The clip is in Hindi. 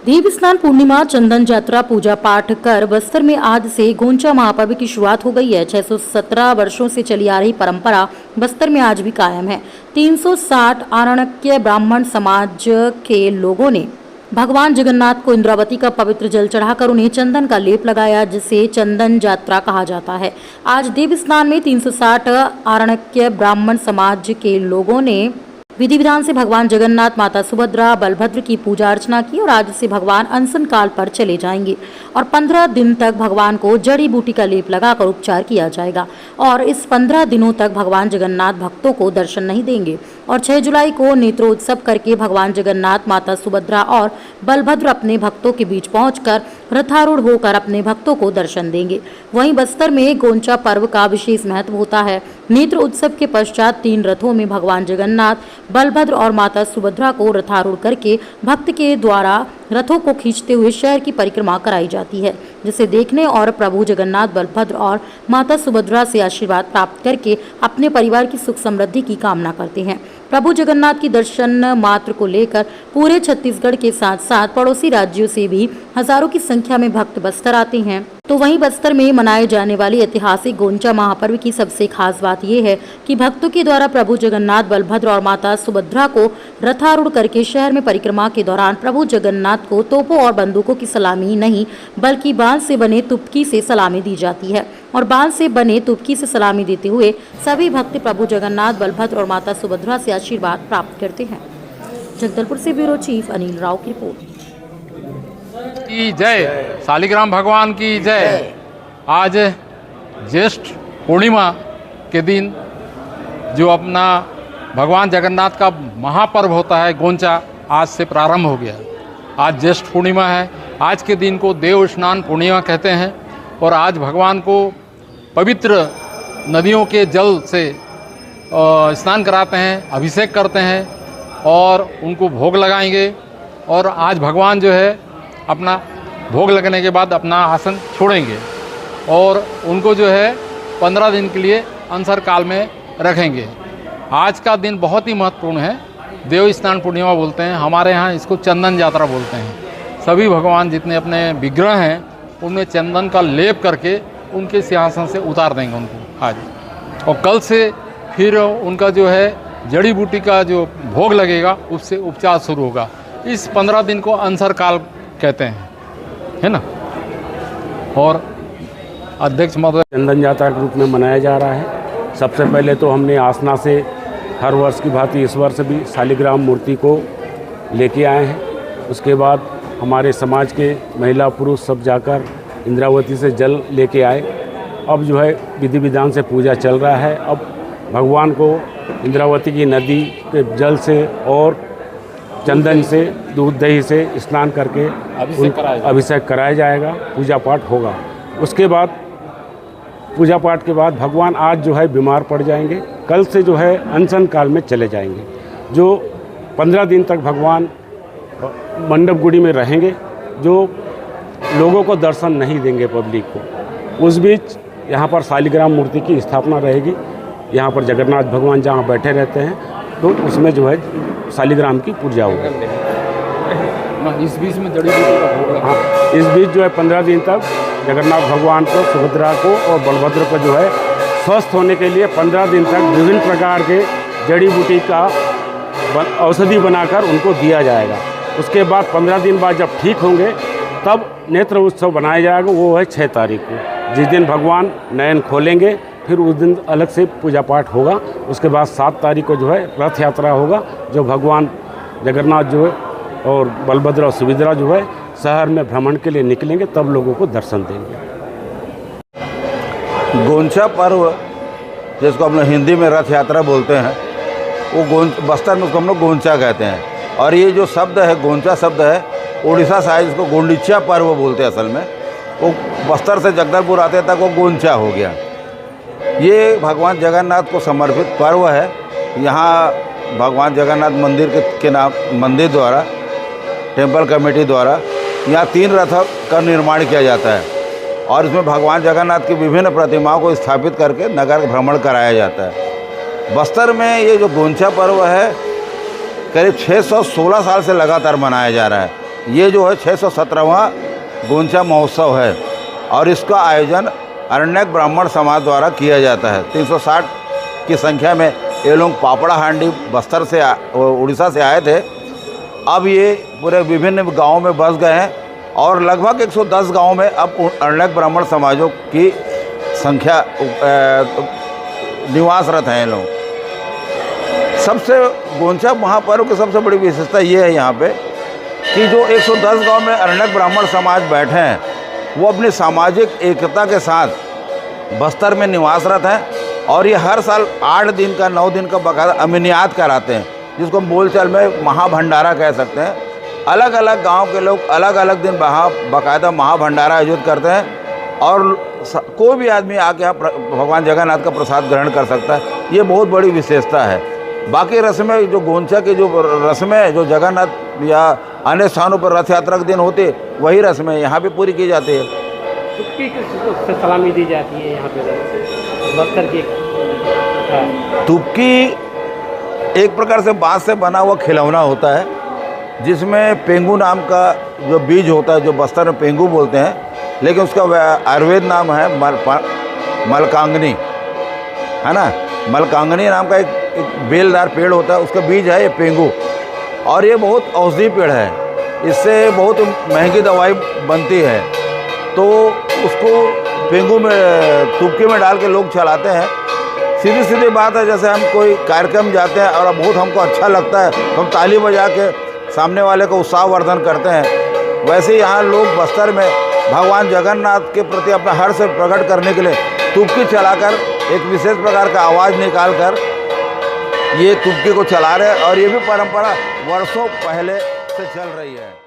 देवस्नान पूर्णिमा, चंदन यात्रा, पूजा पाठ कर बस्तर में आज से गोंचा महापर्व की शुरुआत हो गई है। 617 वर्षों से चली आ रही परंपरा बस्तर में आज भी कायम है। 360 आरण्यक ब्राह्मण समाज के लोगों ने भगवान जगन्नाथ को इंद्रावती का पवित्र जल चढ़ाकर उन्हें चंदन का लेप लगाया, जिसे चंदन यात्रा कहा जाता है। आज देवस्नान में 360 आरण्यक ब्राह्मण समाज के लोगों ने विधि विधान से भगवान जगन्नाथ, माता सुभद्रा, बलभद्र की पूजा अर्चना की और आज से भगवान अनशन काल पर चले जाएंगे और 15 दिन तक भगवान को जड़ी बूटी का लेप लगाकर उपचार किया जाएगा। और इस 15 दिनों तक भगवान जगन्नाथ भक्तों को दर्शन नहीं देंगे और 6 जुलाई को नेत्रोत्सव करके भगवान जगन्नाथ, माता सुभद्रा और बलभद्र अपने भक्तों के बीच पहुंचकर रथारूढ़ होकर अपने भक्तों को दर्शन देंगे। वहीं बस्तर में गोंचा पर्व का विशेष महत्व होता है। नेत्र उत्सव के पश्चात 3 रथों में भगवान जगन्नाथ, बलभद्र और माता सुभद्रा को रथारूढ़ करके भक्त के द्वारा रथों को खींचते हुए शहर की परिक्रमा कराई जाती है, जिसे देखने और प्रभु जगन्नाथ, बलभद्र और माता सुभद्रा से आशीर्वाद प्राप्त करके अपने परिवार की सुख समृद्धि की कामना करते हैं। प्रभु जगन्नाथ की दर्शन मात्र को लेकर पूरे छत्तीसगढ़ के साथ साथ पड़ोसी राज्यों से भी हजारों की संख्या में भक्त बस्तर आते हैं। तो वहीं बस्तर में मनाए जाने वाली ऐतिहासिक गोंचा महापर्व की सबसे खास बात यह है कि भक्तों के द्वारा प्रभु जगन्नाथ, बलभद्र और माता सुभद्रा को रथारूढ़ करके शहर में परिक्रमा के दौरान प्रभु जगन्नाथ को तोपों और बंदूकों की सलामी नहीं बल्कि बांस से बने तुपकी से सलामी दी जाती है और बांस से बने तुपकी से सलामी देते हुए सभी भक्त प्रभु जगन्नाथ, बलभद्र और माता सुभद्रा से आशीर्वाद प्राप्त करते हैं। जगदलपुर से ब्यूरो चीफ अनिल राव की रिपोर्ट। की जय, शालिग्राम भगवान की जय। आज ज्येष्ठ पूर्णिमा के दिन जो अपना भगवान जगन्नाथ का महापर्व होता है गोंचा, आज से प्रारंभ हो गया। आज ज्येष्ठ पूर्णिमा है। आज के दिन को देव स्नान पूर्णिमा कहते हैं और आज भगवान को पवित्र नदियों के जल से स्नान कराते हैं, अभिषेक करते हैं और उनको भोग लगाएंगे। और आज भगवान जो है अपना भोग लगने के बाद अपना आसन छोड़ेंगे और उनको जो है 15 दिन के लिए अनशन काल में रखेंगे। आज का दिन बहुत ही महत्वपूर्ण है। देव स्नान पूर्णिमा बोलते हैं, हमारे यहाँ इसको चंदन यात्रा बोलते हैं। सभी भगवान जितने अपने विग्रह हैं उनमें चंदन का लेप करके उनके सिंहासन से उतार देंगे उनको आज। और कल से फिर उनका जो है जड़ी बूटी का जो भोग लगेगा उससे उपचार शुरू होगा। इस 15 दिन को अनशन काल कहते हैं, है ना। और अध्यक्ष महोदय, चंदन यात्रा के रूप में मनाया जा रहा है। सबसे पहले तो हमने आसना से हर वर्ष की भांति इस वर्ष भी शालिग्राम मूर्ति को लेके आए हैं। उसके बाद हमारे समाज के महिला पुरुष सब जाकर इंद्रावती से जल लेके आए। अब जो है विधि विधान से पूजा चल रहा है। अब भगवान को इंद्रावती की नदी के जल से और चंदन से, दूध दही से स्नान करके अभिषेक कराया जाएगा। पूजा पाठ होगा। उसके बाद पूजा पाठ के बाद भगवान आज जो है बीमार पड़ जाएंगे। कल से जो है अनशन काल में चले जाएंगे। जो 15 दिन तक भगवान मंडप गुड़ी में रहेंगे, जो लोगों को दर्शन नहीं देंगे पब्लिक को। उस बीच यहाँ पर शालिग्राम मूर्ति की स्थापना रहेगी। यहाँ पर जगन्नाथ भगवान जहाँ बैठे रहते हैं तो उसमें जो है शालिग्राम की पूजा होगी। इस बीच में जड़ी बूटी का भोग, हाँ, इस बीच जो है 15 दिन तक जगन्नाथ भगवान को, सुभद्रा को और बलभद्र को जो है स्वस्थ होने के लिए 15 दिन तक विभिन्न प्रकार के जड़ी बूटी का औषधि बनाकर उनको दिया जाएगा। उसके बाद 15 दिन बाद जब ठीक होंगे तब नेत्र उत्सव बनाया जाएगा। वो है 6 तारीख को, जिस दिन भगवान नयन खोलेंगे। फिर उस दिन अलग से पूजा पाठ होगा। उसके बाद 7 तारीख को जो है रथ यात्रा होगा, जो भगवान जगन्नाथ जो है और बलभद्र और सुभद्रा जो है शहर में भ्रमण के लिए निकलेंगे, तब लोगों को दर्शन देंगे। गोंचा पर्व, जिसको हम लोग हिंदी में रथ यात्रा बोलते हैं, वो बस्तर में उसको हम लोग गोंचा कहते हैं। और ये जो शब्द है, गोंचा शब्द है, उड़ीसा साइड इसको गोंडिचा पर्व बोलते हैं। असल में वो बस्तर से जगदलपुर आते तक वो गोंचा हो गया। ये भगवान जगन्नाथ को समर्पित पर्व है। यहाँ भगवान जगन्नाथ मंदिर के नाम मंदिर द्वारा, टेम्पल कमेटी द्वारा यहाँ 3 रथ का निर्माण किया जाता है और इसमें भगवान जगन्नाथ की विभिन्न प्रतिमाओं को स्थापित करके नगर भ्रमण कराया जाता है। बस्तर में ये जो गोंचा पर्व है करीब 616 साल से लगातार मनाया जा रहा है ये जो है 617वां गोंचा महोत्सव है और इसका आयोजन अरण्यक ब्राह्मण समाज द्वारा किया जाता है। 360 की संख्या में ये लोग पापड़ा हांडी बस्तर से उड़ीसा से आए थे। अब ये पूरे विभिन्न गांवों में बस गए हैं और लगभग 110 गांवों में अब अरण्यक ब्राह्मण समाजों की संख्या निवासरत हैं ये लोग। सबसे गोंचा महापर्व की सबसे बड़ी विशेषता ये है यहाँ पे कि जो 110 गांव में अरण्यक ब्राह्मण समाज बैठे हैं वो अपनी सामाजिक एकता के साथ बस्तर में निवासरत हैं और ये हर साल 8 दिन का 9 दिन का बाकायदा अमिनियात कराते हैं, जिसको हम बोलचाल में महाभंडारा कह सकते हैं। अलग अलग गांव के लोग अलग अलग दिन बाकायदा महाभंडारा आयोजित करते हैं और कोई भी आदमी आके यहाँ भगवान जगन्नाथ का प्रसाद ग्रहण कर सकता है। ये बहुत बड़ी विशेषता है। बाकी रस्में जो गोंचा की जो रस्में जो जगन्नाथ या अन्य स्थानों पर रथ यात्रा के दिन होती है वही रस्में यहाँ भी पूरी की जाती है। तुपकी से सलामी दी जाती है यहाँ पे बस्तर की। तुपकी एक प्रकार से बांस से बना हुआ खिलौना होता है जिसमें पेंगू नाम का जो बीज होता है, जो बस्तर में पेंगू बोलते हैं, लेकिन उसका आयुर्वेद नाम है मलकांगनी, है ना। मलकांगनी नाम का एक बेलदार पेड़ होता है, उसका बीज है ये पेंगू और ये बहुत औषधि पेड़ है। इससे बहुत महंगी दवाई बनती है, तो उसको पेंगू में तुपकी में डाल के लोग चलाते हैं। सीधी सीधी बात है, जैसे हम कोई कार्यक्रम जाते हैं और बहुत हमको अच्छा लगता है तो हम ताली बजा के सामने वाले को उत्साहवर्धन करते हैं, वैसे ही यहाँ लोग बस्तर में भगवान जगन्नाथ के प्रति अपना हर्ष प्रकट करने के लिए तुपकी चलाकर एक विशेष प्रकार का आवाज़ निकाल कर ये तुपकी को चला रहे हैं और ये भी परंपरा वर्षों पहले से चल रही है।